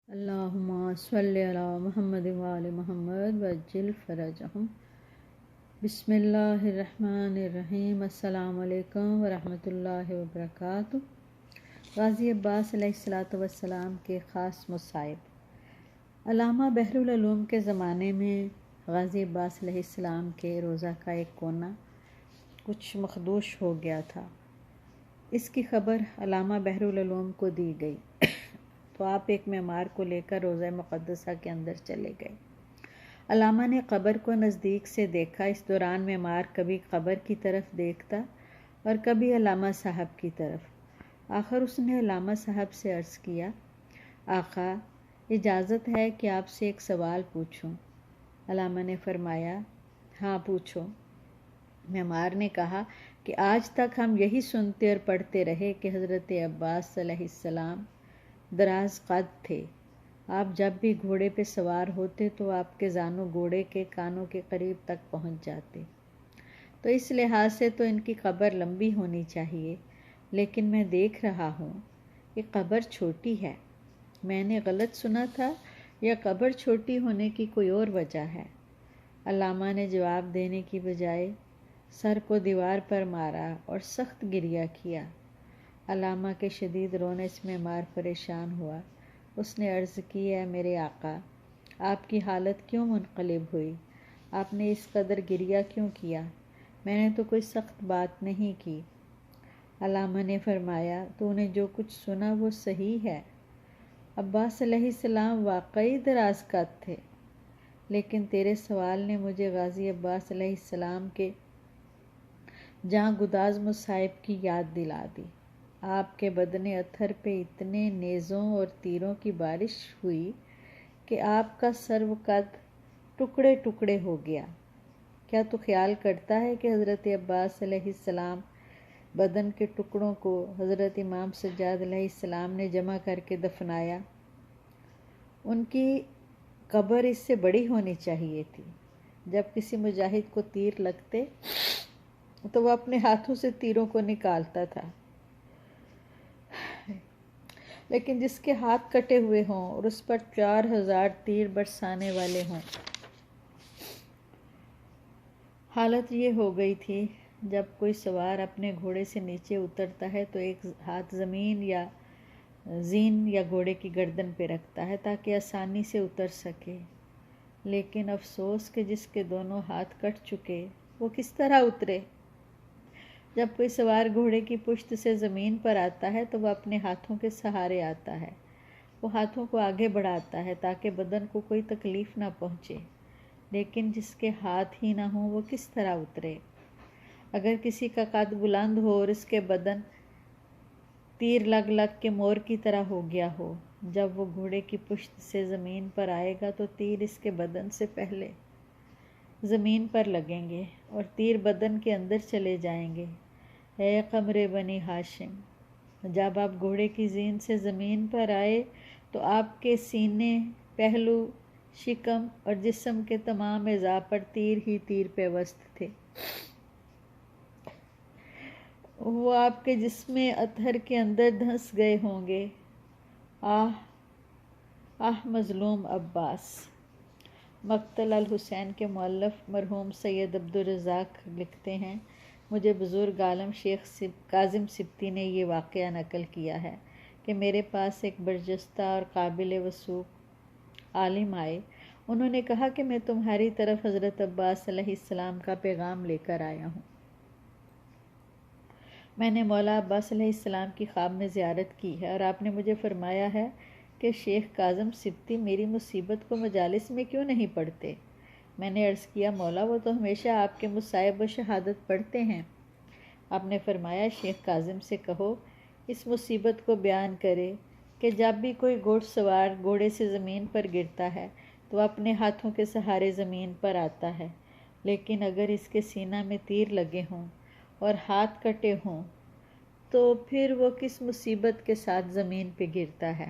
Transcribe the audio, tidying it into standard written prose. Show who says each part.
Speaker 1: اللہم صلی علی محمد وآل محمد وعجل فرجہم۔ بسم اللہ الرحمن الرحیم۔ السلام علیکم ورحمۃ اللہ وبرکاتہ۔ غازی عباس علیہ السلام کے خاص مصائب۔ علامہ بحر العلوم کے زمانے میں غازی عباس علیہ السلام کے روضہ کا ایک کونا کچھ مخدوش ہو گیا تھا۔ اس کی خبر علامہ بحر العلوم کو دی گئی تو آپ ایک معمار کو لے کر روضہ مقدسہ کے اندر چلے گئے۔ علامہ نے قبر کو نزدیک سے دیکھا۔ اس دوران معمار کبھی قبر کی طرف دیکھتا اور کبھی علامہ صاحب کی طرف۔ آخر اس نے علامہ صاحب سے عرض کیا، آقا اجازت ہے کہ آپ سے ایک سوال پوچھوں؟ علامہ نے فرمایا، ہاں پوچھو۔ معمار نے کہا کہ آج تک ہم یہی سنتے اور پڑھتے رہے کہ حضرت عباس علیہ السلام دراز قد تھے۔ آپ جب بھی گھوڑے پہ سوار ہوتے تو آپ کے زانو گھوڑے کے کانوں کے قریب تک پہنچ جاتے، تو اس لحاظ سے تو ان کی قبر لمبی ہونی چاہیے، لیکن میں دیکھ رہا ہوں کہ قبر چھوٹی ہے۔ میں نے غلط سنا تھا یا قبر چھوٹی ہونے کی کوئی اور وجہ ہے؟ علامہ نے جواب دینے کی بجائے سر کو دیوار پر مارا اور سخت گریہ کیا۔ علامہ کے شدید رونے سے معمار پریشان ہوا۔ اس نے عرض کی، اے میرے آقا، آپ کی حالت کیوں منقلب ہوئی؟ آپ نے اس قدر گریہ کیوں کیا؟ میں نے تو کوئی سخت بات نہیں کی۔ علامہ نے فرمایا، تو نے جو کچھ سنا وہ صحیح ہے۔ عباس علیہ السلام واقعی دراز قد تھے، لیکن تیرے سوال نے مجھے غازی عباس علیہ السلام کے جاں گداز مصائب کی یاد دلا دی۔ آپ کے بدن اطہر پہ اتنے نیزوں اور تیروں کی بارش ہوئی کہ آپ کا سر و قد ٹکڑے ٹکڑے ہو گیا۔ کیا تو خیال کرتا ہے کہ حضرت عباس علیہ السلام بدن کے ٹکڑوں کو حضرت امام سجاد علیہ السلام نے جمع کر کے دفنایا؟ ان کی قبر اس سے بڑی ہونی چاہیے تھی۔ جب کسی مجاہد کو تیر لگتے تو وہ اپنے ہاتھوں سے تیروں کو نکالتا تھا، لیکن جس کے ہاتھ کٹے ہوئے ہوں اور اس پر 4000 تیر برسانے والے ہوں۔ حالت یہ ہو گئی تھی، جب کوئی سوار اپنے گھوڑے سے نیچے اترتا ہے تو ایک ہاتھ زمین یا زین یا گھوڑے کی گردن پہ رکھتا ہے تاکہ آسانی سے اتر سکے، لیکن افسوس کہ جس کے دونوں ہاتھ کٹ چکے وہ کس طرح اترے؟ جب کوئی سوار گھوڑے کی پشت سے زمین پر آتا ہے تو وہ اپنے ہاتھوں کے سہارے آتا ہے۔ وہ ہاتھوں کو آگے بڑھاتا ہے تاکہ بدن کو کوئی تکلیف نہ پہنچے، لیکن جس کے ہاتھ ہی نہ ہوں وہ کس طرح اترے؟ اگر کسی کا قد بلند ہو اور اس کے بدن تیر لگ لگ کے مور کی طرح ہو گیا ہو، جب وہ گھوڑے کی پشت سے زمین پر آئے گا تو تیر اس کے بدن سے پہلے زمین پر لگیں گے اور تیر بدن کے اندر چلے جائیں گے۔ اے قمر بنی ہاشم، جب آپ گھوڑے کی زین سے زمین پر آئے تو آپ کے سینے، پہلو، شکم اور جسم کے تمام اعضاء پر تیر ہی تیر پیوست تھے۔ وہ آپ کے جسم اطہر کے اندر دھنس گئے ہوں گے۔ آہ آہ مظلوم عباس۔ مقتل الحسین کے مؤلف مرحوم سید عبدالرزاق لکھتے ہیں، مجھے بزرگ عالم شیخ کاظم سبتی نے یہ واقعہ نقل کیا ہے کہ میرے پاس ایک برجستہ اور قابل وثوق عالم آئے۔ انہوں نے کہا کہ میں تمہاری طرف حضرت عباس علیہ السلام کا پیغام لے کر آیا ہوں۔ میں نے مولا عباس علیہ السلام کی خواب میں زیارت کی ہے اور آپ نے مجھے فرمایا ہے کہ شیخ کاظم سبتی میری مصیبت کو مجالس میں کیوں نہیں پڑھتے؟ میں نے عرض کیا، مولا وہ تو ہمیشہ آپ کے مصائب و شہادت پڑھتے ہیں۔ آپ نے فرمایا، شیخ کاظم سے کہو اس مصیبت کو بیان کرے کہ جب بھی کوئی گھوڑ سوار گھوڑے سے زمین پر گرتا ہے تو اپنے ہاتھوں کے سہارے زمین پر آتا ہے، لیکن اگر اس کے سینہ میں تیر لگے ہوں اور ہاتھ کٹے ہوں تو پھر وہ کس مصیبت کے ساتھ زمین پہ گرتا ہے؟